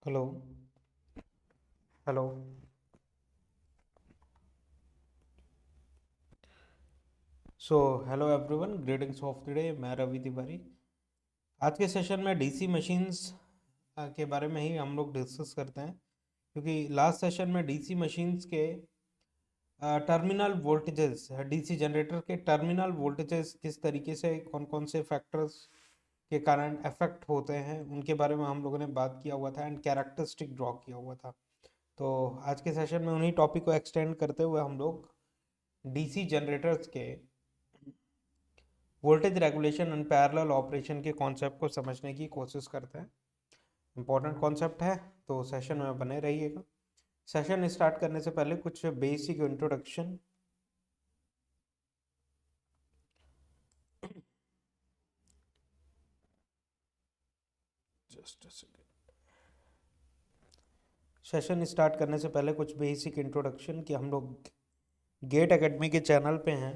Hello. Hello. So hello everyone, greetings of the day. मैं रवि तिवारी। आज के सेशन में डीसी मशीन्स के बारे में ही हम लोग डिस्कस करते हैं, क्योंकि लास्ट सेशन में डीसी मशीन्स के टर्मिनल वोल्टेजेस, डीसी जनरेटर के टर्मिनल वोल्टेजेस किस तरीके से कौन कौन से फैक्टर्स के कारण अफेक्ट होते हैं उनके बारे में हम लोगों ने बात किया हुआ था एंड कैरेक्टरिस्टिक ड्रॉ किया हुआ था। तो आज के सेशन में उन्हीं टॉपिक को एक्सटेंड करते हुए हम लोग डीसी जनरेटर्स के voltage regulation and parallel operation के कॉन्सेप्ट को समझने की कोशिश करते हैं। इंपॉर्टेंट कॉन्सेप्ट है, तो सेशन में बने रहिएगा। सेशन स्टार्ट करने से पहले कुछ basic introduction. Just a second. Session start करने से पहले कुछ बेसिक इंट्रोडक्शन कि हम लोग गेट एकेडमी के चैनल पे हैं।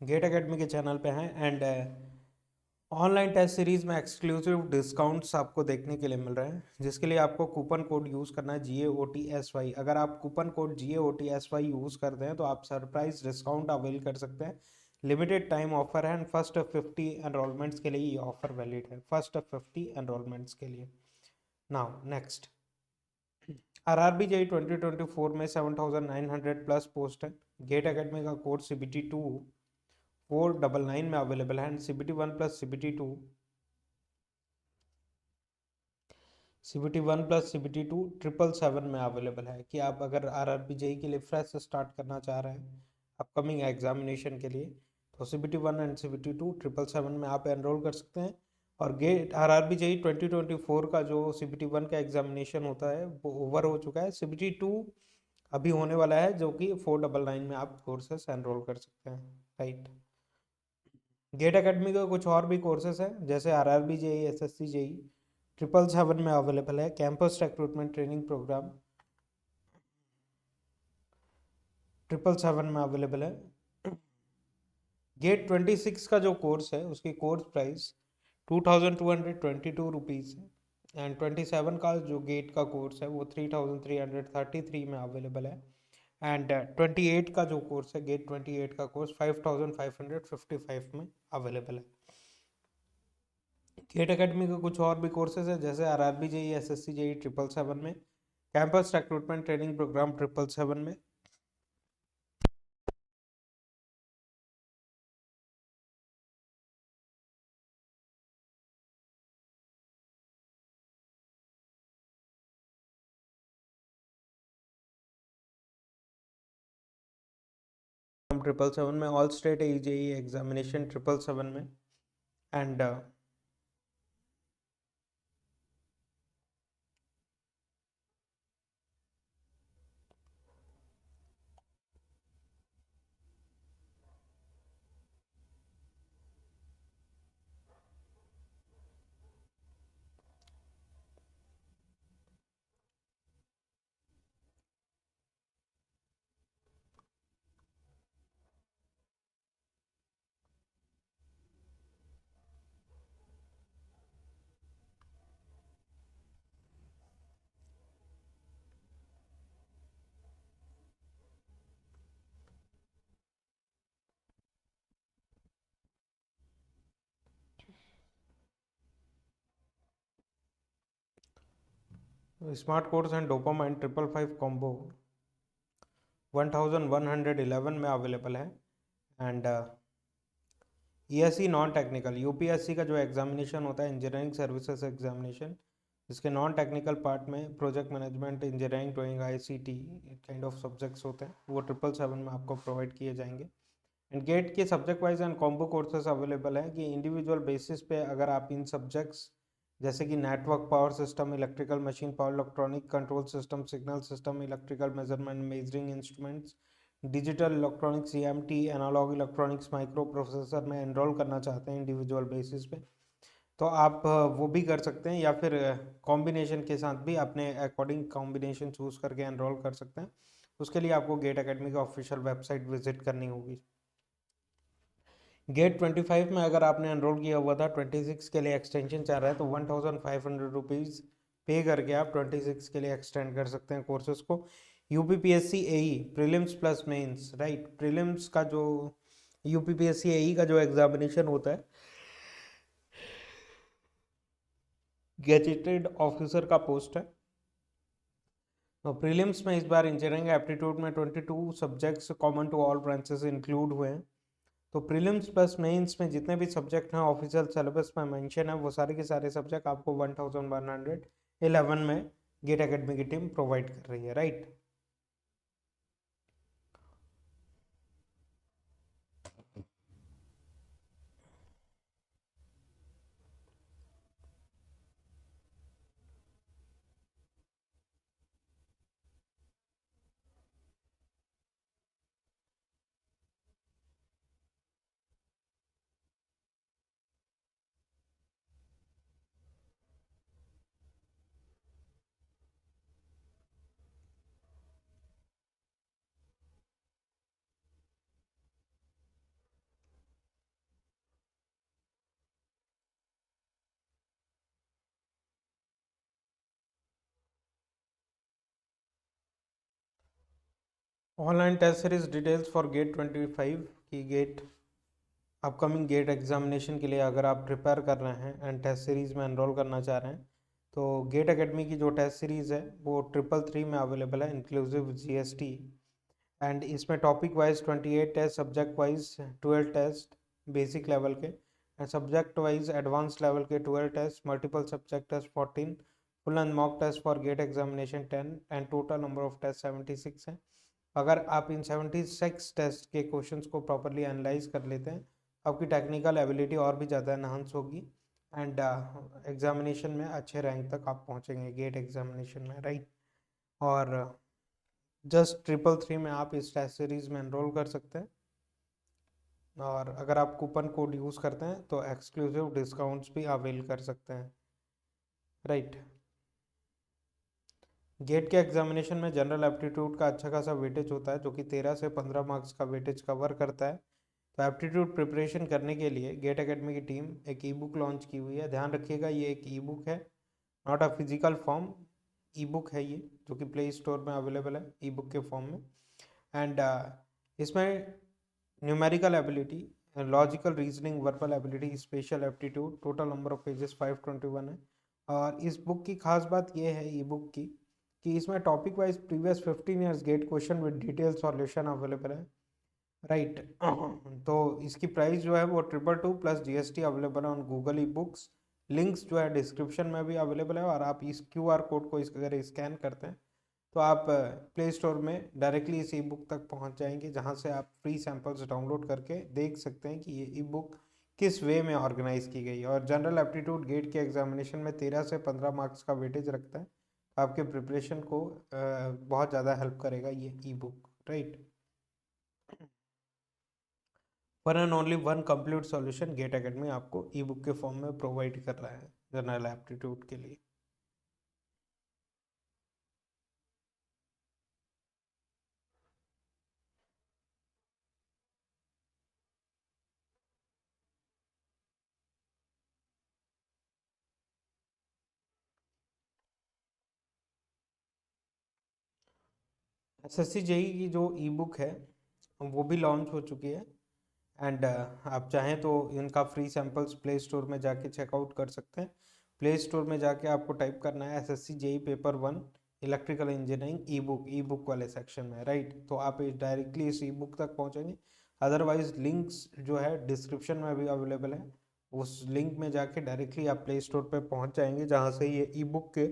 गेट एकेडमी के चैनल पे हैं एंड ऑनलाइन टेस्ट सीरीज में एक्सक्लूसिव डिस्काउंट्स आपको देखने के लिए मिल रहे हैं, जिसके लिए आपको कूपन कोड यूज़ करना है GAOTSY। अगर आप कूपन कोड GAOTSY यूज़ करते हैं तो आप सरप्राइज डिस्काउंट अवेल कर सकते हैं। लिमिटेड टाइम ऑफर है एंड फर्स्ट 50 एनरोलमेंट्स के लिए ये ऑफर वैलिड है, फर्स्ट 50 एनरोलमेंट्स के लिए। नाउ नेक्स्ट, RRB JEE 2024 में 7900 प्लस पोस्ट है। गेट एकेडमी का कोर्स CBT2 499 में अवेलेबल है and CBT1 plus CBT1 plus CBT2 777 में अवेलेबल है। कि आप अगर RRB JEE के लिए फ्रेश स्टार्ट करना चाह रहे हैं अपकमिंग एग्जामिनेशन के लिए, तो CBT1 एंड CBT2 777 में आप एनरोल कर सकते हैं। और गेट RRB JEE 2024 का जो CBT1 का एग्जामिनेशन होता है वो ओवर हो चुका है। CBT2 अभी होने वाला है, जो कि 499 में आप कोर्सेस एनरोल कर सकते हैं। राइट। गेट एकेडमी का कुछ और भी कोर्सेज हैं, जैसे RRB JEE, SSC JEE 777 में अवेलेबल है। कैंपस रिक्रूटमेंट ट्रेनिंग प्रोग्राम 777 में अवेलेबल है। गेट 26 का जो कोर्स है उसकी कोर्स प्राइस 2222 है एंड 27 का जो गेट का कोर्स है वो 3333 में अवेलेबल है एंड 28 का जो कोर्स है, गेट 28 का कोर्स 5555 में अवेलेबल है। गेट एकेडमी के कुछ और भी कोर्सेज है, जैसे RRB JEE, SSC JEE 777 में, कैंपस रिक्रूटमेंट ट्रेनिंग प्रोग्राम 777 में, ट्रिपल सेवन में, ऑल स्टेट AJE एग्जामिनेशन 777 में and smart course and dopamine 555 combo 1111 में अवेलेबल है and ESE non technical, UPSC का जो एग्जामिनेशन होता है इंजीनियरिंग सर्विसेज एग्जामिनेशन, जिसके नॉन टेक्निकल पार्ट में project management, engineering, drawing, ICT kind of subjects होते हैं, वो 777 में आपको प्रोवाइड किए जाएंगे। एंड गेट के subject wise and combo courses available हैं कि इंडिविजुअल बेसिस पे अगर आप इन सब्जेक्ट्स जैसे कि network, power system, electrical machine, power electronic, control system, signal system, electrical measurement measuring instruments, digital electronics, CMT, analog electronics, microprocessor में enrol करना चाहते हैं इंडिविजुअल बेसिस पे, तो आप वो भी कर सकते हैं, या फिर कॉम्बिनेशन के साथ भी अपने अकॉर्डिंग कॉम्बिनेशन चूज करके एनरोल कर सकते हैं। उसके लिए आपको गेट एकेडमी का ऑफिशियल वेबसाइट विजिट करनी होगी। गेट 25 में अगर आपने एनरोल किया हुआ था, 26 के लिए एक्सटेंशन चाह रहा है तो 1500 रुपीज़ पे करके आप 26 के लिए एक्सटेंड कर सकते हैं कोर्सेज को। UPPSC AE prelims plus mains, right, prelims का जो यूपीपीएससी एई का जो एग्जामिनेशन होता है, गैजेटेड ऑफिसर का पोस्ट है। तो प्रीलिम्स में इस बार इंजीनियरिंग एप्टीट्यूड में 22 subjects common to all branches include हुए हैं। तो प्रीलिम्स प्लस मेंस में जितने भी सब्जेक्ट हैं ऑफिशियल सिलेबस में मेंशन है, वो सारे के सारे सब्जेक्ट आपको 1111 में गेट एकेडमी की टीम प्रोवाइड कर रही है, right. Online test series details for GATE 25 की गेट अपकमिंग गेट एग्जामिनेशन के लिए अगर आप प्रिपेयर कर रहे हैं एंड टेस्ट सीरीज़ में एनरोल करना चाह रहे हैं, तो गेट एकेडमी की जो टेस्ट सीरीज़ है वो 333 में अवेलेबल है इंक्लूसिव जीएसटी। एंड इसमें topic wise 28 test, subject wise 12 test basic level के, and subject wise advance level के 12 test, multiple subject test 14, full and mock test for GATE examination 10, and total number of test 76 है। अगर आप इन 76 test के questions को properly analyse कर लेते हैं, आपकी टेक्निकल एबिलिटी और भी ज़्यादा एनहांस होगी एंड एग्जामिनेशन में अच्छे रैंक तक आप पहुंचेंगे गेट एग्जामिनेशन में, राइट। और जस्ट 333 में आप इस टेस्ट सीरीज में एनरोल कर सकते हैं, और अगर आप कूपन कोड यूज़ करते हैं तो एक्सक्लूसिव डिस्काउंट्स भी अवेल कर सकते हैं, राइट। गेट के एग्जामिनेशन में जनरल एप्टीट्यूड का अच्छा खासा वेटेज होता है, जो कि 13 से 15 मार्क्स का वेटेज कवर करता है। तो एप्टीट्यूड प्रिपरेशन करने के लिए गेट एकेडमी की टीम एक ई बुक लॉन्च की हुई है। ध्यान रखिएगा, ये एक ई बुक है, not a physical form, E book है ये, जो कि प्ले स्टोर में अवेलेबल है ई बुक के फॉर्म में। एंड इसमें numerical ability, logical reasoning, verbal ability, special aptitude, total number of pages 521 है। और इस बुक की खास बात यह है ई बुक की कि इसमें topic wise previous 15 years GATE question with detail solution available है, राइट। तो इसकी प्राइस जो है वो 222 प्लस जीएसटी अवेलेबल है on Google e books. Links जो है डिस्क्रिप्शन में भी अवेलेबल है, और आप इस क्यूआर कोड को अगर स्कैन करते हैं तो आप प्ले स्टोर में डायरेक्टली इस ई बुक तक पहुंच जाएंगे, जहां से आप फ्री सैंपल्स डाउनलोड करके देख सकते हैं कि ये ई बुक किस वे में ऑर्गेनाइज की गई है। और जनरल एप्टीट्यूड गेट के एग्जामिनेशन में 13 से 15 मार्क्स का वेटेज रखता है, आपके प्रिपरेशन को बहुत ज़्यादा हेल्प करेगा ये e book, right. One and only one complete solution GATE academy आपको ई बुक के फॉर्म में प्रोवाइड कर रहा है जनरल एप्टीट्यूड के लिए। एसएससी जेई की जो ई बुक है वो भी लॉन्च हो चुकी है, एंड आप चाहें तो इनका फ्री सैम्पल्स प्ले स्टोर में जाके चेकआउट कर सकते हैं। प्ले स्टोर में जाके आपको टाइप करना है SSC JE paper 1 electrical engineering ई बुक वाले सेक्शन में, राइट। तो आप डायरेक्टली इस ई बुक तक पहुंचेंगे। अदरवाइज लिंक्स जो है डिस्क्रिप्शन में भी अवेलेबल है, उस लिंक में जाके डायरेक्टली आप प्ले स्टोर पे पहुंच जाएंगे, जहां से ये ई बुक के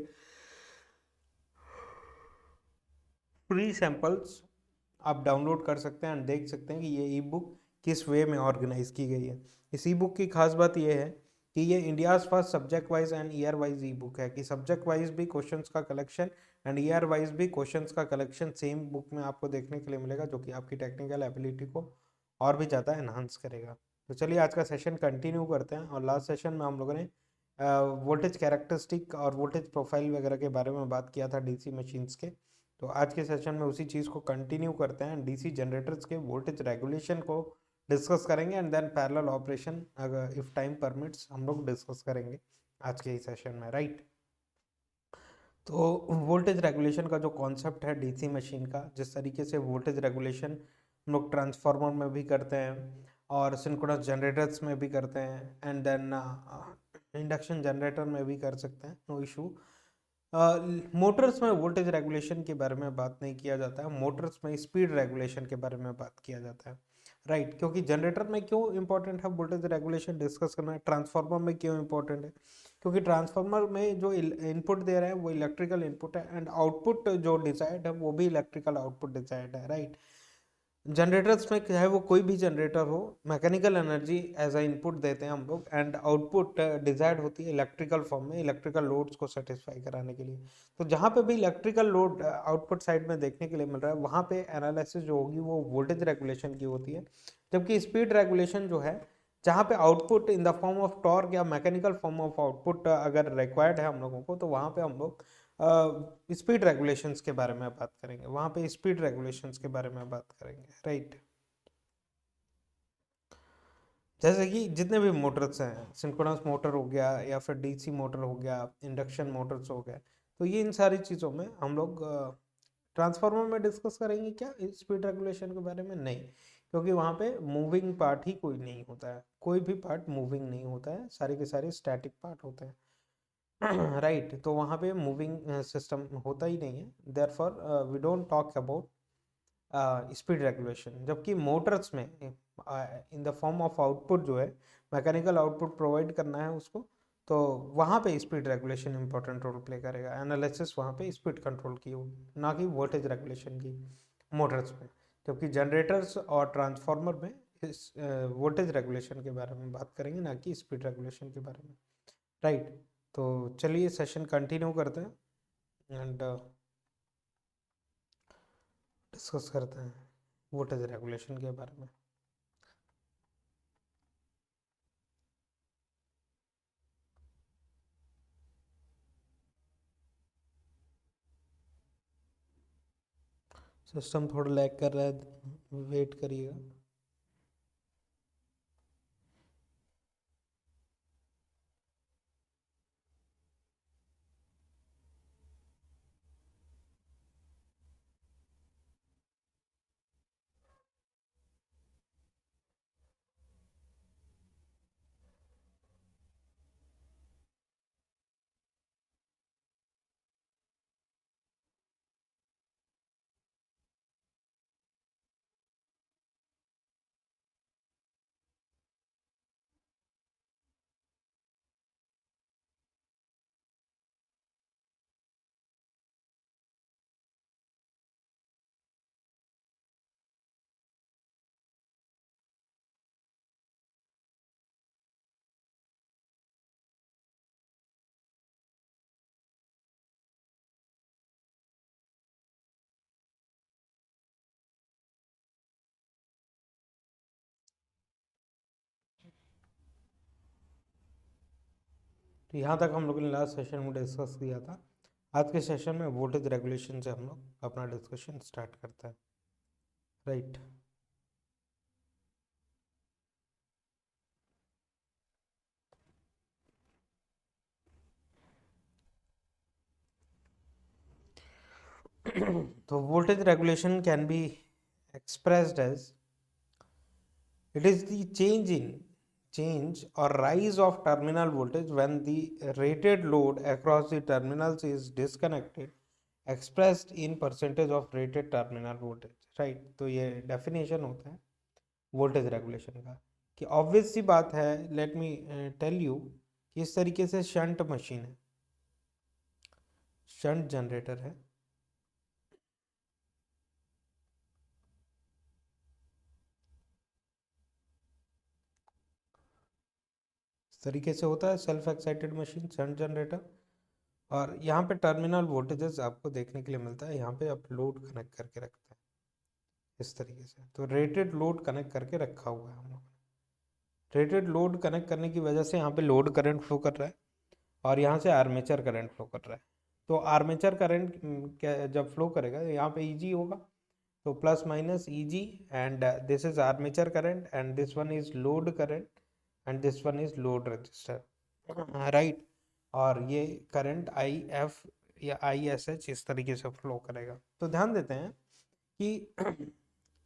फ्री सैंपल्स आप डाउनलोड कर सकते हैं एंड देख सकते हैं कि ये ई बुक किस वे में ऑर्गेनाइज की गई है। इस ई बुक की खास बात ये है कि ये India's first subject wise and year wise E book है, कि सब्जेक्ट वाइज भी क्वेश्चंस का कलेक्शन एंड ईयर वाइज भी क्वेश्चंस का कलेक्शन सेम बुक में आपको देखने के लिए मिलेगा, जो कि आपकी टेक्निकल एबिलिटी को और भी ज़्यादा एनहांस करेगा। तो चलिए आज का सेशन कंटिन्यू करते हैं, और लास्ट सेशन में हम लोगों ने वोल्टेज कैरेक्टरिस्टिक और वोल्टेज प्रोफाइल वगैरह के बारे में बात किया था डीसी मशीन्स के। तो आज के सेशन में उसी चीज़ को कंटिन्यू करते हैं, डीसी जनरेटर्स के वोल्टेज रेगुलेशन को डिस्कस करेंगे एंड देन पैरेलल ऑपरेशन अगर इफ टाइम परमिट्स हम लोग डिस्कस करेंगे आज के ही सेशन में, राइट। तो वोल्टेज रेगुलेशन का जो कॉन्सेप्ट है डीसी मशीन का, जिस तरीके से वोल्टेज रेगुलेशन हम लोग ट्रांसफार्मर में भी करते हैं और सिंक्रोनस जनरेटर्स में भी करते हैं एंड देन इंडक्शन जनरेटर में भी कर सकते हैं, नो इशू। मोटर्स में वोल्टेज रेगुलेशन के बारे में बात नहीं किया जाता है, मोटर्स में स्पीड रेगुलेशन के बारे में बात किया जाता है, राइट। क्योंकि जनरेटर में क्यों इंपॉर्टेंट है वोल्टेज रेगुलेशन डिस्कस करना है, ट्रांसफार्मर में क्यों इंपॉर्टेंट है, क्योंकि ट्रांसफार्मर में जो इनपुट दे रहे हैं वो इलेक्ट्रिकल इनपुट है एंड आउटपुट जो डिसाइड है वो भी इलेक्ट्रिकल आउटपुट डिसाइड है, राइट। जनरेटर्स में चाहे वो कोई भी जनरेटर हो, mechanical energy as a input देते हैं हम लोग एंड आउटपुट डिसाइड होती है इलेक्ट्रिकल फॉर्म में, इलेक्ट्रिकल लोड्स को सेटिस्फाई कराने के लिए। तो जहाँ पे भी इलेक्ट्रिकल लोड आउटपुट साइड में देखने के लिए मिल रहा है, वहाँ पे एनालिसिस जो होगी वो वोल्टेज रेगुलेशन की होती है। जबकि स्पीड रेगुलेशन जो है, जहाँ पे output in the form of torque या मैकेनिकल फॉर्म ऑफ आउटपुट अगर रिक्वायर्ड है हम लोगों को, तो वहाँ पे हम लोग स्पीड रेगुलेशंस के बारे में बात करेंगे, वहाँ पे स्पीड रेगुलेशंस के बारे में बात करेंगे, राइट। जैसे कि जितने भी मोटर्स हैं, सिंक्रोनस मोटर हो गया या फिर डीसी मोटर हो गया, इंडक्शन मोटर्स हो गए, तो ये इन सारी चीज़ों में हम लोग ट्रांसफार्मर में डिस्कस करेंगे क्या स्पीड रेगुलेशन के बारे में, नहीं, क्योंकि वहाँ पे मूविंग पार्ट ही कोई नहीं होता है, कोई भी पार्ट मूविंग नहीं होता है, सारे के सारे स्टैटिक पार्ट होते हैं, राइट। तो वहाँ पे मूविंग सिस्टम होता ही नहीं है, therefore we don't talk about speed regulation. जबकि मोटर्स में in the form of output जो है, मैकेनिकल आउटपुट प्रोवाइड करना है उसको, तो वहाँ पे speed regulation important role play करेगा, एनालिसिस वहाँ पे स्पीड कंट्रोल की होगी, ना कि वोल्टेज रेगुलेशन की मोटर्स में। जबकि जनरेटर्स और ट्रांसफार्मर में इस वोल्टेज रेगुलेशन के बारे में बात करेंगे, ना कि स्पीड रेगुलेशन के बारे में, राइट। तो चलिए सेशन कंटिन्यू करते हैं एंड डिस्कस करते हैं वोल्टेज रेगुलेशन के बारे में। सिस्टम थोड़ा लैग कर रहा है, वेट करिएगा। तो यहाँ तक हम लोगों ने लास्ट सेशन में डिस्कस किया था। आज के सेशन में वोल्टेज रेगुलेशन से हम लोग अपना डिस्कशन स्टार्ट करते हैं, राइट। तो voltage regulation can be expressed as it is the change or rise of terminal voltage when the rated load across the terminals is disconnected, expressed in percentage of rated terminal voltage, right। तो ये definition होता है voltage regulation का, कि obvious सी बात है, let me tell you कि इस तरीके से शंट मशीन है, शंट जनरेटर है, इस तरीके से होता है self excited machine shunt generator. और यहाँ पे टर्मिनल वोल्टेजेस आपको देखने के लिए मिलता है, यहाँ पे आप लोड कनेक्ट करके रखते हैं इस तरीके से, तो रेटेड लोड कनेक्ट करके रखा हुआ है हम लोग। रेटेड लोड कनेक्ट करने की वजह से यहाँ पे लोड करंट फ्लो कर रहा है और यहाँ से आर्मेचर करंट फ्लो कर रहा है, तो आर्मेचर करंट जब फ्लो करेगा यहाँ पे ईजी होगा, तो plus minus easy, and this is armature current and this one is load current and this one is load register, right. और ये करंट आई एफ या आई एस एच इस तरीके से फ्लो करेगा। तो ध्यान देते हैं कि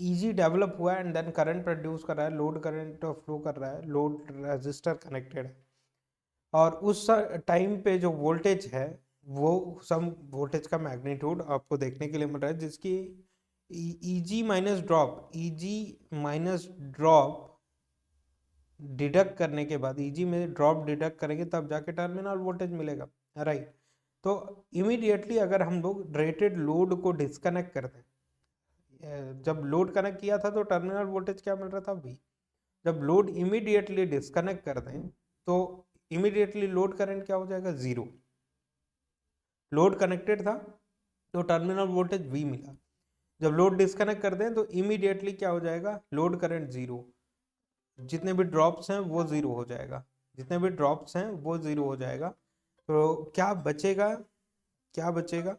ईजी डेवलप हुआ एंड देन करंट प्रोड्यूस कर रहा है, लोड करंट फ्लो कर रहा है, लोड रजिस्टर कनेक्टेड है, और उस टाइम पे जो वोल्टेज है वो सम वोल्टेज का मैग्नीट्यूड आपको देखने के लिए मिल रहा है, जिसकी easy minus drop, easy minus drop deduct करने के बाद, ईजी में ड्रॉप डिडक्ट करेंगे तब जाके टर्मिनल वोल्टेज मिलेगा, राइट। तो इमीडिएटली अगर हम लोग रेटेड लोड को डिस्कनेक्ट कर दें, जब लोड कनेक्ट किया था तो टर्मिनल वोल्टेज क्या मिल रहा था V, जब लोड इमीडिएटली डिस्कनेक्ट कर दें तो इमीडिएटली लोड करंट क्या हो जाएगा, 0। लोड कनेक्टेड था तो टर्मिनल वोल्टेज V मिला, जब लोड डिस्कनेक्ट कर दें तो इमीडिएटली क्या हो जाएगा, लोड करंट 0, जितने भी ड्रॉप्स हैं वो 0 हो जाएगा, जितने भी ड्रॉप्स हैं वो 0 हो जाएगा। तो क्या बचेगा, क्या बचेगा,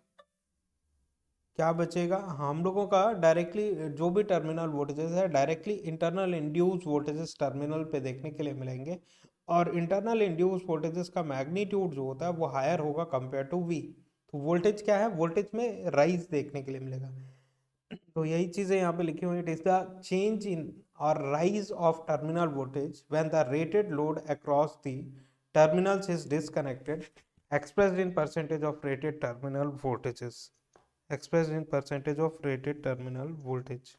क्या बचेगा, हम लोगों का डायरेक्टली जो भी टर्मिनल वोल्टेजेस है directly internal induce voltages terminal पे देखने के लिए मिलेंगे, और इंटरनल इंड्यूस वोल्टेजेस का मैग्नीट्यूड जो होता है वो हायर होगा कंपेयर टू V। तो वोल्टेज क्या है, वोल्टेज में राइज देखने के लिए मिलेगा। तो यही चीजें यहाँ पे लिखी हुई है, it is the change in or rise of terminal voltage when the rated load across the terminals is disconnected, expressed in percentage of rated terminal voltages, expressed in percentage of rated terminal voltage।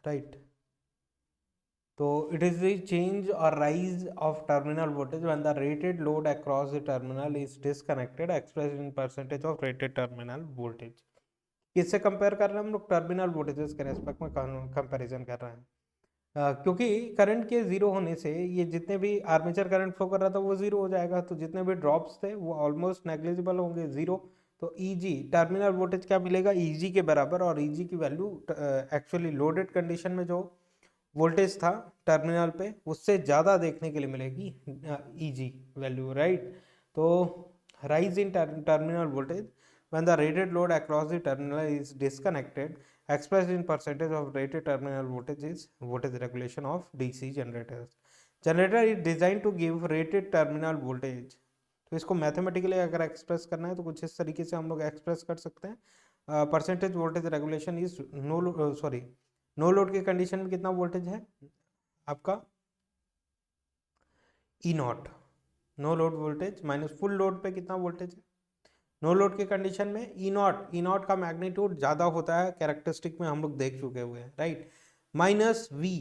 Right, तो it is the change or rise of terminal voltage when the rated load across the terminal is disconnected, expressed in percentage of rated terminal voltage। किससे compare कर रहे हैं हम लोग, terminal voltages के respect में comparison कर रहे हैं। क्योंकि करंट के जीरो होने से ये जितने भी आर्मेचर करंट फ्लो कर रहा था वो जीरो हो जाएगा, तो जितने भी ड्रॉप्स थे वो ऑलमोस्ट नेग्लिजिबल होंगे, जीरो। तो ईजी टर्मिनल वोल्टेज क्या मिलेगा, ईजी के बराबर, और ईजी की वैल्यू एक्चुअली लोडेड कंडीशन में जो वोल्टेज था टर्मिनल पे उससे ज़्यादा देखने के लिए मिलेगी ईजी वैल्यू, राइट। तो rise in terminal voltage when the rated load across the terminal is disconnected, expressed in percentage of rated terminal voltage is voltage regulation of DC generators। Generator is designed to give rated terminal voltage। तो इसको mathematically अगर express करना है तो कुछ इस तरीके से हम लोग एक्सप्रेस कर सकते हैं, percentage voltage regulation is no, sorry, no load के कंडीशन में कितना वोल्टेज है आपका, E naught, no load voltage minus full load पे कितना वोल्टेज है। नो लोड के कंडीशन में ई नॉट का मैग्नीट्यूड ज़्यादा होता है, कैरेक्टरिस्टिक में हम लोग देख चुके हुए हैं, right. Minus V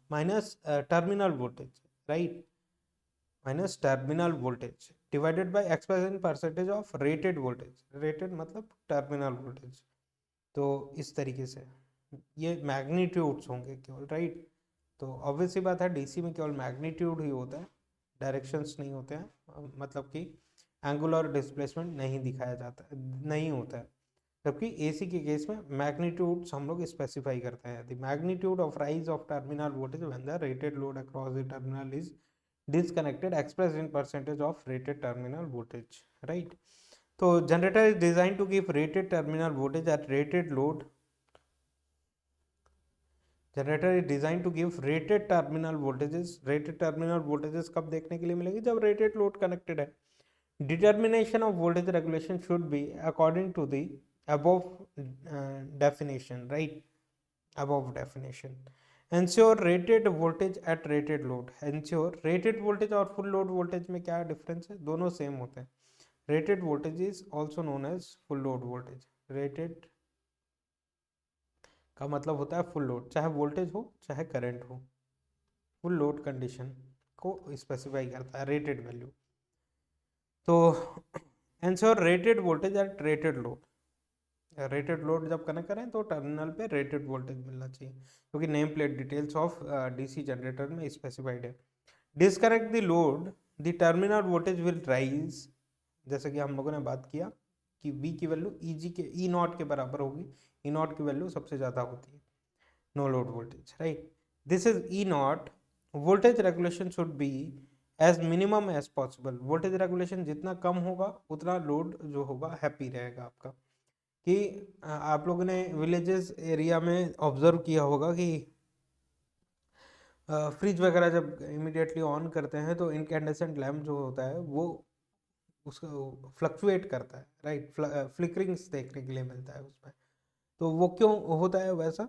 minus terminal voltage, right, minus terminal voltage divided by expression percentage of rated voltage, rated मतलब टर्मिनल वोल्टेज। तो इस तरीके से ये मैग्नीट्यूड्स होंगे केवल, राइट। तो ऑब्वियस सी बात है डीसी में केवल मैग्नीट्यूड ही होता है, डायरेक्शंस नहीं होते हैं, मतलब कि एंगुलर डिस्प्लेसमेंट नहीं दिखाया जाता, नहीं होता है। जबकि एसी के केस में मैग्नीट्यूड्स हम लोग स्पेसिफाई करते हैं, the magnitude of rise of terminal voltage when the rated load across the terminal is disconnected, expressed in percentage of rated terminal voltage, right। तो generator is designed to give rated terminal voltage at rated load, generator is design to give rated terminal voltages, rated terminal voltages कब देखने के लिए मिलेगी, जब rated load connected है। Determination of voltage regulation should be according to the above definition, right, above definition। ensure rated voltage at rated load, ensure rated voltage और full load voltage में क्या डिफरेंस है, दोनों सेम होते हैं। rated voltage is also known as full load voltage, rated का मतलब होता है फुल लोड, चाहे वोल्टेज हो चाहे करंट हो, फुल लोड कंडीशन को स्पेसिफाई करता है रेटेड वैल्यू। तो ensure rated voltage at rated load, rated load जब कनेक्ट करें तो टर्मिनल पे रेटेड वोल्टेज मिलना चाहिए, क्योंकि name plate details of DC generator में स्पेसिफाइड है। Disconnect the load, the terminal voltage will rise, जैसे कि हम लोगों ने बात किया कि V की वैल्यू EG के ई नॉट के बराबर होगी, ई नॉट की वैल्यू सबसे ज़्यादा होती है no load voltage, right. This is uh not, voltage regulation should be as minimum as possible, voltage regulation जितना कम होगा उतना लोड जो होगा हैप्पी रहेगा आपका। कि आप लोगों ने विलेजेस एरिया में ऑब्जर्व किया होगा कि फ्रिज वगैरह जब इमिडिएटली ऑन करते हैं तो इनकैंडेसेंट लैम्प जो होता है वो उसको फ्लक्चुएट करता है, राइट, फ्लिकरिंग्स देखने के लिए मिलता है उसमें। तो वो क्यों होता है वैसा?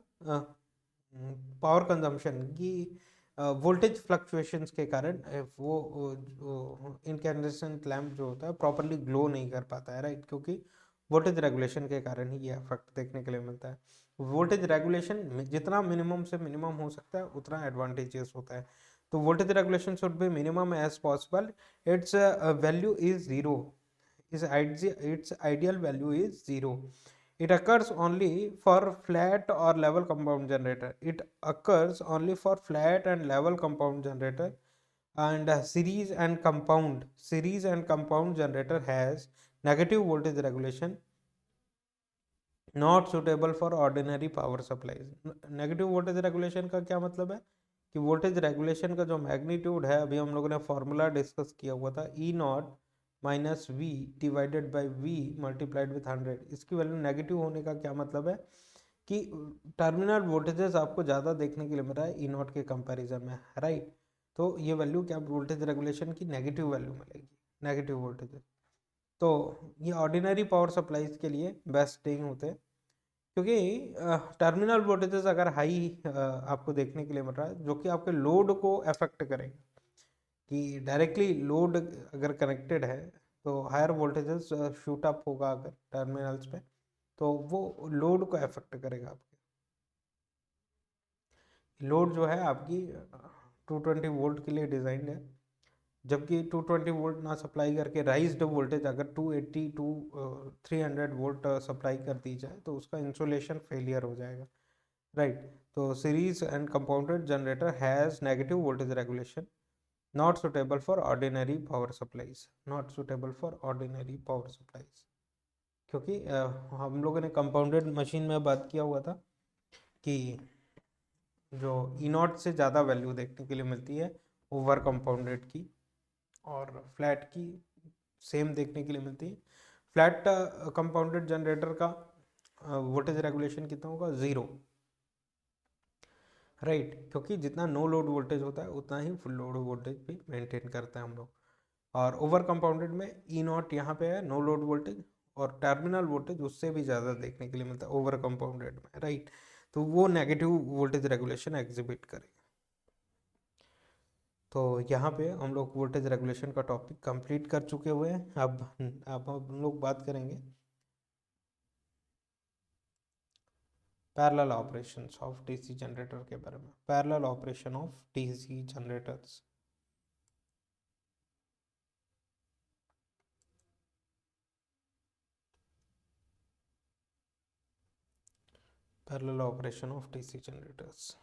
पावर कंजम्पशन की वोल्टेज फ्लक्चुएशंस के कारण वो इनकैंडेसेंट लैम्प जो होता है प्रॉपरली ग्लो नहीं कर पाता है, राइट, क्योंकि वोल्टेज रेगुलेशन के कारण ही ये इफेक्ट देखने के लिए मिलता है। वोल्टेज रेगुलेशन जितना मिनिमम से मिनिमम हो सकता है उतना एडवांटेजेस होता है। तो voltage regulation should B minimum as possible, it's value is zero, its ideal value is 0. It occurs only for flat or level compound generator. It occurs only for flat and level compound generator, and series and compound generator has negative voltage regulation, not suitable for ordinary power supplies. Negative voltage regulation का क्या मतलब है कि voltage regulation का जो magnitude है, अभी हम लोगों ने फॉर्मूला डिस्कस किया हुआ था, E naught minus V divided by V multiplied with 100, इसकी वैल्यू नेगेटिव होने का क्या मतलब है कि टर्मिनल वोल्टेजेस आपको ज़्यादा देखने के लिए मिल रहा है ई नॉट के कंपैरिजन में, राइट। तो ये वैल्यू क्या वोल्टेज रेगुलेशन की नेगेटिव वैल्यू मिलेगी, नेगेटिव वोल्टेज। तो ये ऑर्डिनरी पावर सप्लाईज के लिए बेस्ट नहीं होते, क्योंकि टर्मिनल वोल्टेजेस अगर हाई आपको देखने के लिए मिल रहा है जो कि आपके लोड को अफेक्ट करेगा, कि डायरेक्टली लोड अगर कनेक्टेड है तो हायर वोल्टेजेस शूट अप होगा अगर टर्मिनल्स पे, तो वो लोड को अफेक्ट करेगा। आपके लोड जो है आपकी 220 वोल्ट के लिए डिज़ाइंड है, जबकि 220 वोल्ट ना सप्लाई करके राइज्ड वोल्टेज अगर 280 टू 300 वोल्ट सप्लाई कर दी जाए तो उसका इंसुलेशन फेलियर हो जाएगा, राइट। तो series and compounded generator has negative voltage regulation, not suitable for ordinary power supplies, not suitable for ordinary power supplies. क्योंकि हम लोगों ने कंपाउंडेड मशीन में बात किया हुआ था कि जो ई नॉट से ज़्यादा वैल्यू देखने के लिए मिलती है ओवर कंपाउंडेड की, और फ्लैट की सेम देखने के लिए मिलती है। फ्लैट कंपाउंडेड जनरेटर का वोल्टेज रेगुलेशन कितना होगा? ज़ीरो, राइट, क्योंकि जितना नो लोड वोल्टेज होता है उतना ही फुल लोड वोल्टेज भी मेंटेन करते हैं हम लोग। और ओवर कंपाउंडेड में ई नॉट यहाँ पे है नो लोड वोल्टेज, और टर्मिनल वोल्टेज उससे भी ज़्यादा देखने के लिए मिलता है ओवर कंपाउंडेड में, राइट। तो वो नेगेटिव वोल्टेज रेगुलेशन एग्जिबिट करेगा। तो यहाँ पे हम लोग वोल्टेज रेगुलेशन का टॉपिक कंप्लीट कर चुके हुए हैं। अब हम लोग बात करेंगे parallel operations of DC generator के बारे में, parallel operation of DC generators. Parallel operation of DC generators.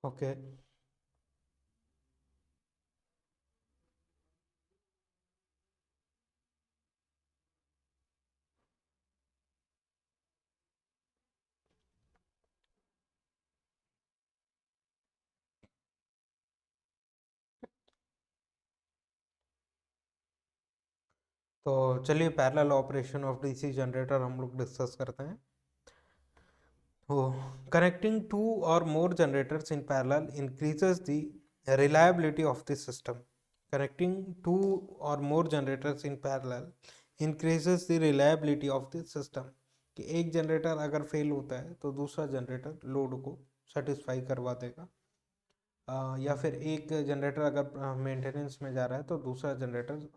Okay. तो चलिए parallel operation of DC generator हम लोग डिस्कस करते हैं। तो connecting two or more generators in parallel increases the reliability of the system. Connecting two or more generators in parallel increases the reliability of the system, कि एक generator अगर fail होता है तो दूसरा जनरेटर लोड को सेटिस्फाई करवा देगा। या फिर एक जनरेटर अगर मेंटेनेंस में जा रहा है तो दूसरा जनरेटर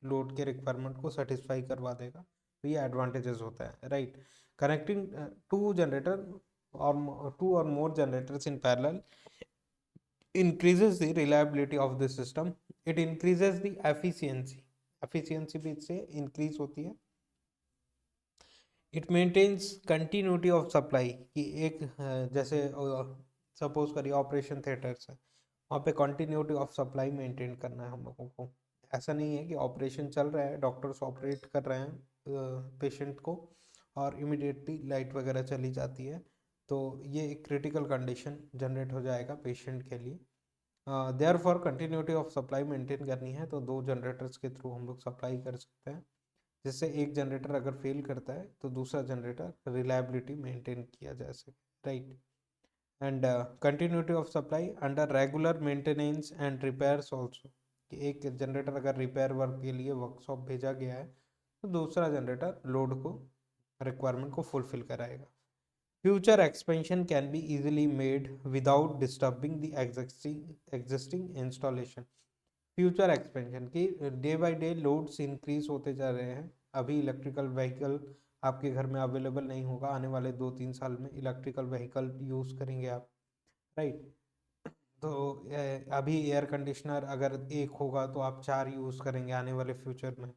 लोड के रिक्वायरमेंट को सेटिस्फाई करवा देगा। तो ये एडवांटेजेस होता है, right. Connecting two generator or two or more generators in parallel increases the reliability of the system. It increases the efficiency, efficiency भी इससे increase होती है। It maintains continuity of supply, कि एक जैसे सपोज करिए ऑपरेशन थिएटर्स है, वहाँ पे कंटिन्यूटी ऑफ सप्लाई मेंटेन करना है हम लोगों को। ऐसा नहीं है कि ऑपरेशन चल रहा है, डॉक्टर्स ऑपरेट कर रहे हैं पेशेंट को और इमिडिएटली लाइट वगैरह चली जाती है, तो ये एक क्रिटिकल कंडीशन जनरेट हो जाएगा पेशेंट के लिए। Therefore continuity of supply maintain करनी है तो दो जनरेटर्स के थ्रू हम लोग सप्लाई कर सकते हैं, जिससे एक जनरेटर अगर फेल करता है तो दूसरा जनरेटर रिलायबिलिटी मेंटेन किया जा सके, right. And continuity of supply under regular maintenance and repairs also, कि एक जनरेटर अगर रिपेयर वर्क के लिए वर्कशॉप भेजा गया है तो दूसरा जनरेटर लोड को रिक्वायरमेंट को फुलफिल कराएगा। Future expansion can be easily made without disturbing the existing installation. Future expansion की day by day loads increase होते जा रहे हैं। अभी इलेक्ट्रिकल व्हीकल आपके घर में अवेलेबल नहीं होगा, आने वाले 2-3 साल में इलेक्ट्रिकल व्हीकल यूज़ करेंगे आप, राइट। तो अभी एयर कंडीशनर अगर एक होगा तो आप 4 यूज़ करेंगे आने वाले फ्यूचर में,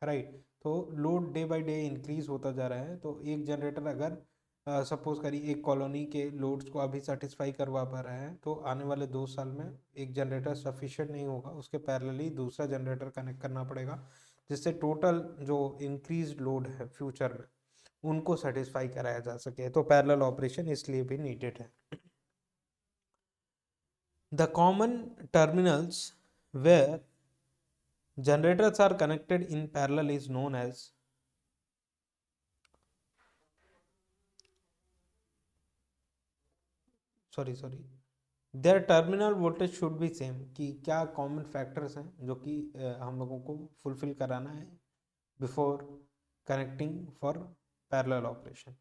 राइट। तो load day by day increase होता जा रहा है, तो एक जनरेटर अगर सपोज करिए एक कॉलोनी के लोड्स को अभी सेटिस्फाई करवा पा रहा है, तो आने वाले 2 साल में एक जनरेटर सफिशिएंट नहीं होगा, उसके पैरेलली दूसरा जनरेटर कनेक्ट करना पड़ेगा, जिससे टोटल जो इंक्रीज लोड है फ्यूचर में उनको सेटिस्फाई कराया जा सके। तो पैरेलल ऑपरेशन इसलिए भी नीडेड है। The common terminals where generators are connected in parallel is known as sorry their terminal voltage should be same, कि क्या कॉमन फैक्टर्स हैं जो कि हम लोगों को फुलफिल कराना है before connecting for parallel operation.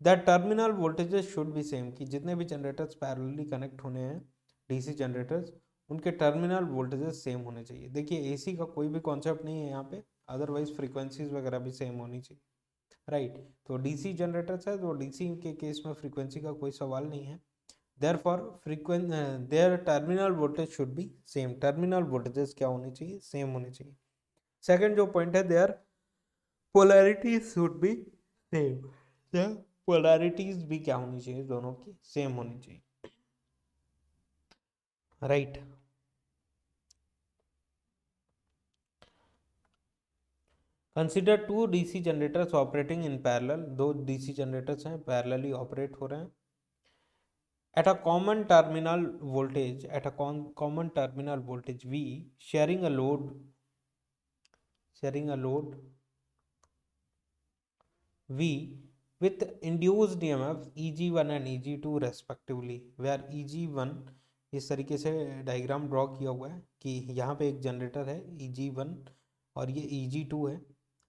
The terminal voltages should be same, कि जितने भी जनरेटर्स पैरेलली कनेक्ट होने हैं डीसी जनरेटर्स, उनके टर्मिनल वोल्टेजेस सेम होने चाहिए। देखिए एसी का कोई भी कॉन्सेप्ट नहीं है यहाँ पे, अदरवाइज फ्रीक्वेंसीज वगैरह भी सेम होनी चाहिए, राइट। तो डीसी जनरेटर्स है तो डीसी के केस में फ्रीक्वेंसी का कोई सवाल नहीं है। Therefore their terminal voltage should be same, terminal voltages क्या होने चाहिए, सेम होने चाहिए। सेकंड जो पॉइंट है, their polarities should be same, polarities भी क्या होनी चाहिए, दोनों की सेम होनी चाहिए, right. Consider two DC generators operating in parallel, दो डीसी जनरेटर्स हैं पैरेलली ऑपरेट हो रहे हैं at a common terminal voltage, at a common terminal voltage V, sharing a load V with induced EMF EG1 and EG2 respectively, where EG1 इस तरीके से diagram draw किया हुआ है कि यहाँ पे एक जनरेटर है EG1 और ये EG2 है,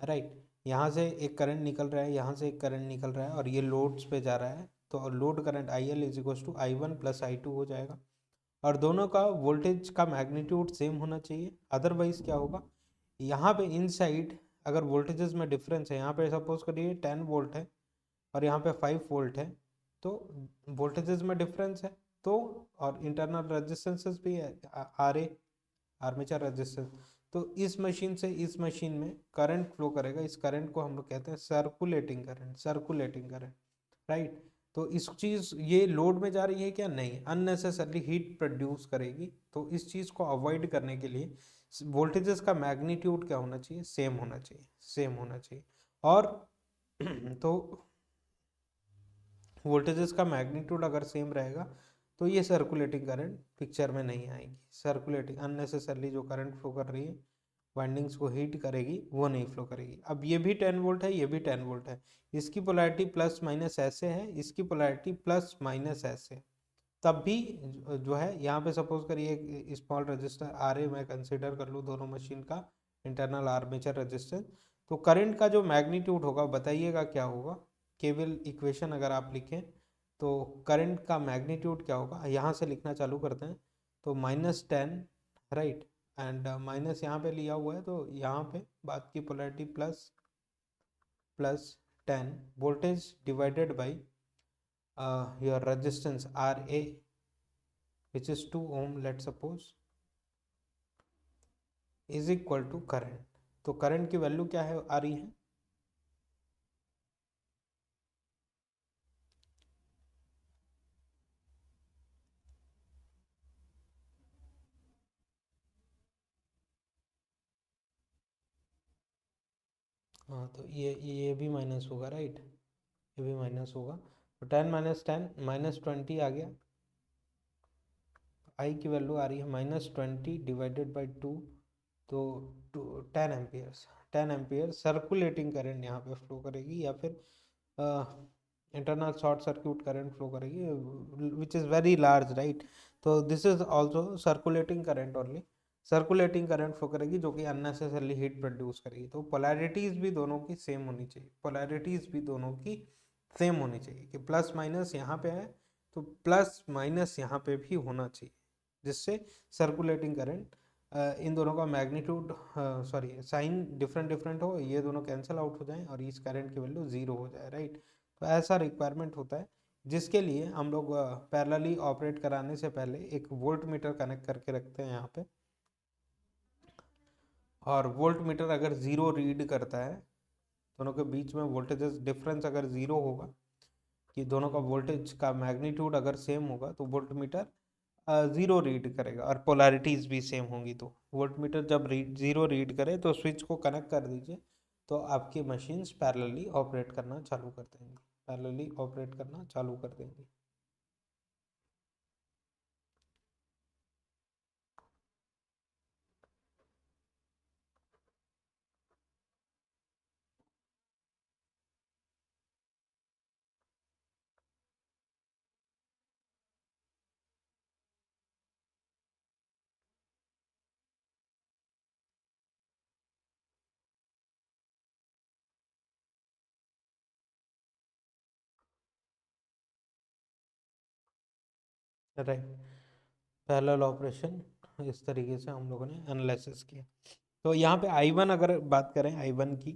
राइट। यहाँ से एक करंट निकल रहा है, यहाँ से एक करंट निकल रहा है और ये लोड्स पे जा रहा है, तो load current IL is equal to I1 plus I2 हो जाएगा और दोनों का वोल्टेज का मैग्नीट्यूड सेम होना चाहिए। अदरवाइज क्या होगा, यहाँ पे इनसाइड अगर वोल्टेजेस में डिफरेंस है, यहाँ पे सपोज करिए 10 वोल्ट है और यहाँ पे 5 वोल्ट है, तो वोल्टेजेस में डिफरेंस है, तो और इंटरनल रेजिस्टेंसेस भी है RA, आर्मेचर रेजिस्टेंस, तो इस मशीन से इस मशीन में करंट फ्लो करेगा। इस करंट को हम लोग कहते हैं सर्कुलेटिंग करंट, राइट। तो इस चीज़ ये लोड में जा रही है क्या? नहीं, अननेसेसरली हीट प्रोड्यूस करेगी। तो इस चीज़ को अवॉइड करने के लिए वोल्टेजेस का मैग्नीट्यूड क्या होना चाहिए? सेम होना चाहिए, सेम होना चाहिए। और तो वोल्टेजेस का मैग्नीट्यूड अगर सेम रहेगा तो ये सर्कुलेटिंग करंट पिक्चर में नहीं आएगी। सर्कुलेटिंग अननेसेसरली जो करंट फ्लो कर रही है, वाइंडिंग्स को हीट करेगी, वो नहीं फ्लो करेगी। अब ये भी 10 वोल्ट है, ये भी 10 वोल्ट है। इसकी पोलैरिटी प्लस माइनस ऐसे है, इसकी पोलैरिटी प्लस माइनस ऐसे। तब भी जो है यहाँ पे सपोज करिए स्मॉल रजिस्टर आर ए मैं कंसिडर कर लूँ दोनों मशीन का इंटरनल आर्मेचर रजिस्टेंस। तो करंट का जो मैग्नीट्यूड होगा बताइएगा क्या होगा? केवल इक्वेशन अगर आप लिखें तो करंट का मैग्नीट्यूड क्या होगा, यहाँ से लिखना चालू करते हैं। तो -10, राइट, एंड माइनस यहाँ पे लिया हुआ है तो यहाँ पे बात की polarity plus 10 voltage divided by your resistance RA which is 2 ohm, let's suppose, is equal to current। तो करंट की वैल्यू क्या है आ रही है? हाँ, तो ये भी माइनस होगा, राइट, ये भी माइनस होगा। तो 10 माइनस 10 -20 आ गया। आई की वैल्यू आ रही है -20 डिवाइडेड बाई 2, तो 10 एम्पियर्स। 10 एम्पियर सर्कुलेटिंग करंट यहाँ पे फ्लो करेगी, या फिर internal short circuit current flow करेगी, which is very large, right. तो this is also circulating current only, circulating current flow करेगी जो कि अननेसेसरली हीट प्रोड्यूस करेगी। तो पोलैरिटीज भी दोनों की सेम होनी चाहिए, पोलैरिटीज भी दोनों की सेम होनी चाहिए कि प्लस माइनस यहाँ पे है तो प्लस माइनस यहाँ पे भी होना चाहिए, जिससे सर्कुलेटिंग करंट इन दोनों का magnitude sorry sine different different हो, ये दोनों कैंसिल आउट हो जाएं और इस करंट की वैल्यू जीरो हो जाए, राइट। तो ऐसा रिक्वायरमेंट होता है, जिसके लिए हम लोग पैरेलली ऑपरेट कराने से पहले एक वोल्ट मीटर कनेक्ट करके रखते हैं यहाँ पे। और वोल्ट मीटर अगर ज़ीरो रीड करता है, दोनों के बीच में वोल्टेजेस डिफरेंस अगर ज़ीरो होगा, कि दोनों का वोल्टेज का मैग्नीट्यूड अगर सेम होगा, तो वोल्ट मीटर ज़ीरो रीड करेगा और पोलैरिटीज़ भी सेम होंगी। तो वोल्ट मीटर जब ज़ीरो रीड करे तो स्विच को कनेक्ट कर दीजिए, तो आपकी मशीन्स पैरेलली ऑपरेट करना चालू कर देंगी, पैरेलली ऑपरेट करना चालू कर देंगी। राइट, पैरेलल ऑपरेशन इस तरीके से हम लोगों ने एनालिसिस किया। तो यहाँ पे I1 अगर बात करें I1 की,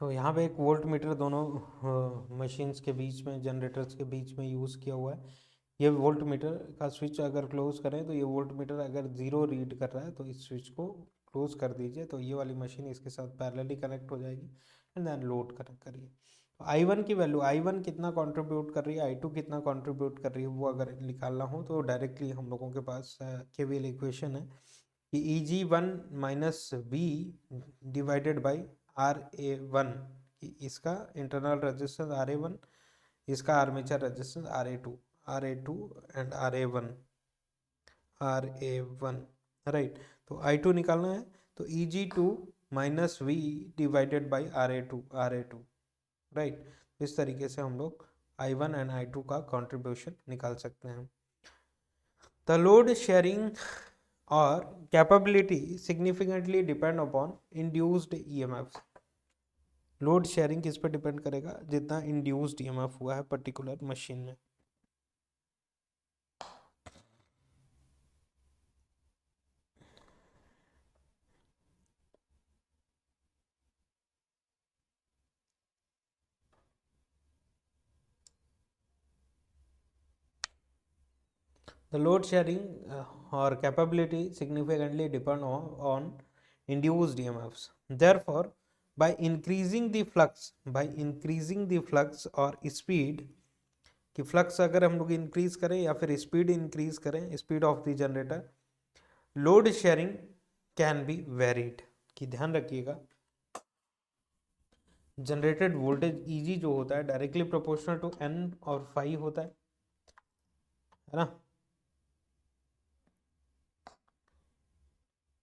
तो यहाँ पे एक वोल्ट मीटर दोनों मशीन्स के बीच में, जनरेटर्स के बीच में यूज़ किया हुआ है। ये वोल्ट मीटर का स्विच अगर क्लोज करें तो ये वोल्ट मीटर अगर ज़ीरो रीड कर रहा है तो इस स्विच को क्लोज कर दीजिए, तो ये वाली मशीन इसके साथ पैरेलली कनेक्ट हो जाएगी, एंड देन लोड कनेक्ट करिए। तो I1 की वैल्यू, I1 कितना कंट्रीब्यूट कर रही है, I2 कितना कंट्रीब्यूट कर रही है, वो अगर निकालना हो तो डायरेक्टली हम लोगों के पास केवीएल इक्वेशन है कि Eg1 minus V divided by RA1, कि इसका इंटरनल रेजिस्टेंस RA1, इसका armature resistance RA2 and RA1, right. तो I2 निकालना है, तो Eg2 minus V divided by RA2, right. इस तरीके से हम लोग I1 एंड I2 का कॉन्ट्रीब्यूशन निकाल सकते हैं। द लोड शेयरिंग और capability significantly depend upon induced EMF। Load sharing किस पर डिपेंड करेगा? जितना इंड्यूस्ड EMF हुआ है पर्टिकुलर मशीन में। The load sharing or capability significantly depend on induced EMFs. Therefore, by increasing the flux or speed, कि flux अगर हम लोग इंक्रीज करें या फिर स्पीड इंक्रीज करें, speed of the generator, load sharing can be varied. कि ध्यान रखिएगा, जनरेटेड वोल्टेज Eg जो होता है डायरेक्टली प्रोपोर्शनल टू N और फाई होता है ना।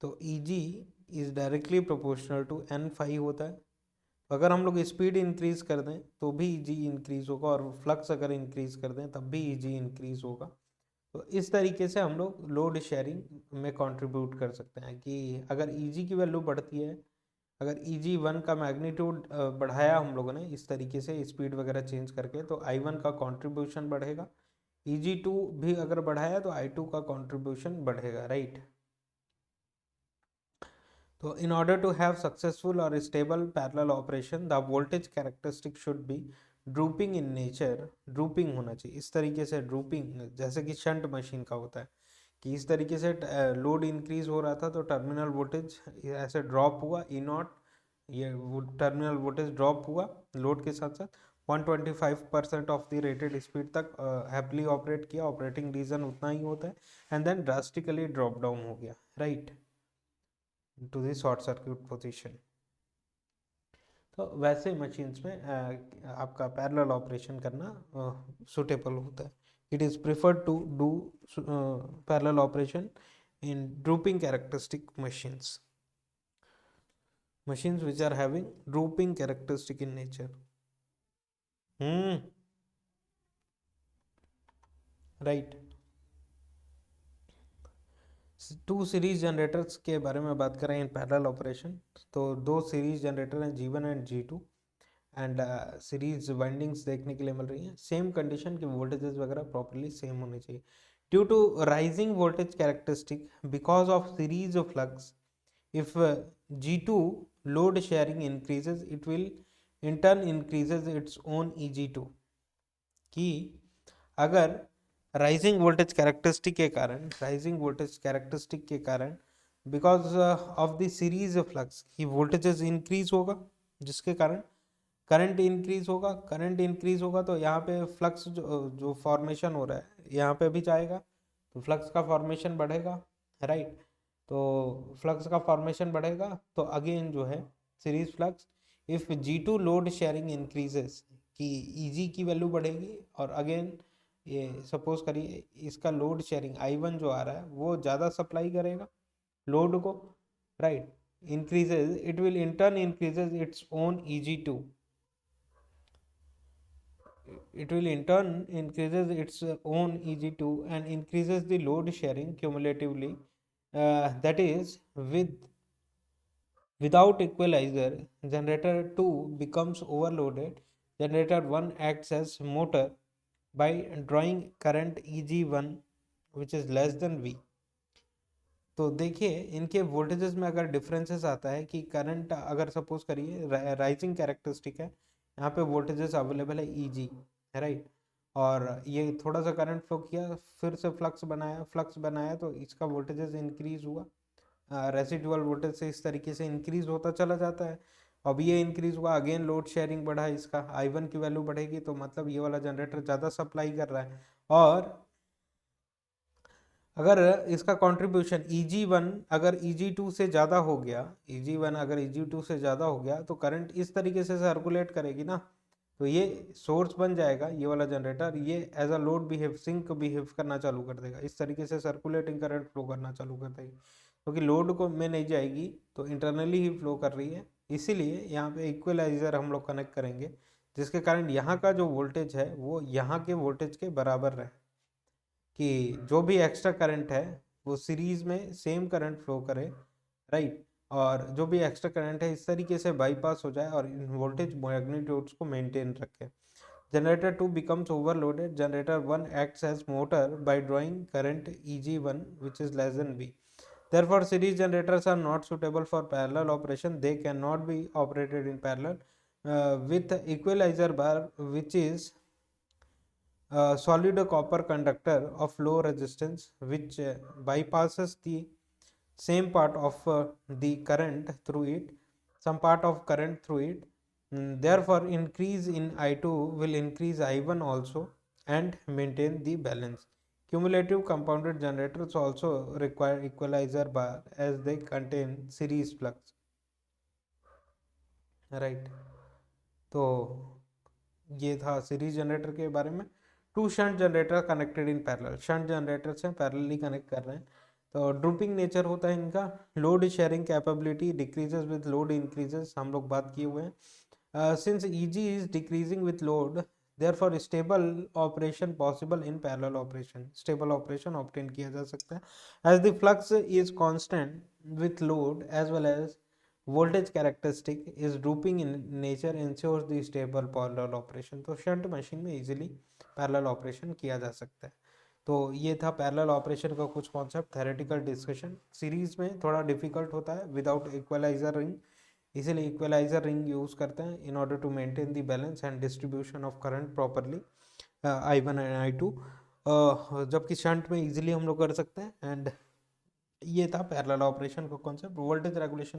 तो Eg is directly proportional to N phi होता है। अगर हम लोग स्पीड इंक्रीज कर दें तो भी Eg इंक्रीज होगा, और फ्लक्स अगर इंक्रीज कर दें तब भी Eg इंक्रीज होगा। तो इस तरीके से हम लोग लोड शेयरिंग में कंट्रीब्यूट कर सकते हैं कि अगर Eg की वैल्यू बढ़ती है, अगर Eg1 का मैग्नीट्यूड बढ़ाया हम लोगों ने इस तरीके से स्पीड वगैरह चेंज करके, तो I1 का कंट्रीब्यूशन बढ़ेगा। Eg2 भी अगर बढ़ाया तो I2 का कंट्रीब्यूशन बढ़ेगा, right. So in order to have successful or stable parallel operation, the voltage characteristic should be drooping in nature। drooping होना चाहिए इस तरीके से, drooping जैसे कि शंट मशीन का होता है कि इस तरीके से लोड इंक्रीज हो रहा था तो टर्मिनल वोल्टेज ऐसे ड्रॉप हुआ, E0, ये टर्मिनल वोल्टेज ड्रॉप हुआ लोड के साथ साथ 125% ऑफ द रेटेड स्पीड तक हैप्पीली ऑपरेट किया, ऑपरेटिंग रीजन उतना ही होता है, and then drastically drop down हो गया, right, to the short circuit position. तो वैसे मशीन्स में आपका पैरेलल ऑपरेशन करना सुटेबल होता है। It is preferred to do parallel operation in drooping characteristic machines which are having drooping characteristic in nature। Right. Two series generators के बारे में बात करें इन पैरेलल ऑपरेशन, तो दो सीरीज जनरेटर हैं G1 and G2, and series windings देखने के लिए मिल रही हैं। सेम कंडीशन के वोल्टेजेस वगैरह प्रॉपर्ली सेम होने चाहिए। Due to rising voltage characteristic because of series of flux, if G2 load sharing increases, it will in turn increases its own Eg2। कि अगर राइजिंग वोल्टेज कैरेक्टरिस्टिक के कारण because of the series of flux की voltages increase होगा, जिसके कारण current increase होगा तो यहाँ पे फ्लक्स जो फॉर्मेशन हो रहा है यहाँ पे भी जाएगा, तो फ्लक्स का फॉर्मेशन बढ़ेगा, राइट। तो फ्लक्स का फॉर्मेशन बढ़ेगा तो अगेन जो है series flux, if G2 load sharing increases, कि Eg की वैल्यू बढ़ेगी, और अगेन ये सपोज करिए इसका लोड शेयरिंग I1 जो आ रहा है वो ज़्यादा सप्लाई करेगा लोड को, right, increases, it will in turn increases its own Eg2। it will in turn increases its own Eg2 and increases the load sharing cumulatively, that is without equalizer generator 2 becomes overloaded, generator 1 acts as motor by drawing current Eg1 which is less than V। तो देखिए इनके voltages में अगर differences आता है कि current अगर suppose करिए राइजिंग कैरेक्टरिस्टिक है, यहाँ पे वोल्टेजेस अवेलेबल है Eg, राइट, और ये थोड़ा सा करंट फ्लो किया, फिर से फ्लक्स बनाया तो इसका वोल्टेजेस इंक्रीज हुआ, रेसिडुअल वोल्टेज से इस तरीके से इंक्रीज होता चला जाता है। अब ये इंक्रीज हुआ, अगेन लोड शेयरिंग बढ़ा, इसका I1 की वैल्यू बढ़ेगी, तो मतलब ये वाला जनरेटर ज़्यादा सप्लाई कर रहा है, और अगर इसका कंट्रीब्यूशन Eg1 अगर Eg2 से ज़्यादा हो गया, तो करंट इस तरीके से सर्कुलेट करेगी ना, तो ये सोर्स बन जाएगा ये वाला जनरेटर, ये एज अ लोड बिहेव करना चालू कर देगा, इस तरीके से सर्कुलेटिंग करंट फ्लो करना चालू कर देगी। क्योंकि लोड को में नहीं जाएगी तो इंटरनली ही फ्लो कर रही है, इसीलिए यहाँ पे इक्वलाइजर हम लोग कनेक्ट करेंगे, जिसके कारण यहाँ का जो वोल्टेज है वो यहाँ के वोल्टेज के बराबर रहे, कि जो भी एक्स्ट्रा करंट है वो सीरीज में सेम करंट फ्लो करे, राइट, और जो भी एक्स्ट्रा करंट है इस तरीके से बाईपास हो जाए और इन वोल्टेज मैग्नीट्यूड्स को मेंटेन रखे। Generator 2 becomes overloaded. Generator 1 acts as motor by drawing current Eg1 which is less than V. Therefore, series generators are not suitable for parallel operation. They cannot be operated in parallel with equalizer bar, which is solid copper conductor of low resistance, which bypasses the same part of the current through it, some part of current through it. Therefore, increase in I2 will increase I1 also and maintain the balance. Cumulative compounded generators also require equalizer bar as they contain series flux. Right. तो ये था series generator के बारे में। Two shunt generator connected in parallel, shunt generator से parallelly connect कर रहे हैं, तो ड्रूपिंग नेचर होता है इनका। Load sharing capability decreases with load increases, हम लोग बात किए हुए हैं। Since EG is decreasing with load, therefore stable operation possible in parallel operation, stable operation obtain किया जा सकता है, as the flux is constant with load as well as voltage characteristic is drooping in nature ensures the stable parallel operation। तो shunt machine में easily parallel operation किया जा सकता है। तो ये था पैरेलल ऑपरेशन का कुछ कॉन्सेप्ट, थ्योरेटिकल डिस्कशन। सीरीज में थोड़ा डिफिकल्ट होता है विदाउट इक्वलाइजर रिंग, इसीलिए इक्वलाइजर रिंग यूज करते हैं in order to maintain the balance and distribution of current properly, I1 and I2, जबकि शंट में इजीली हम लोग कर सकते हैं। एंड ये था पैरेलल ऑपरेशन का कॉन्सेप्ट। Voltage regulation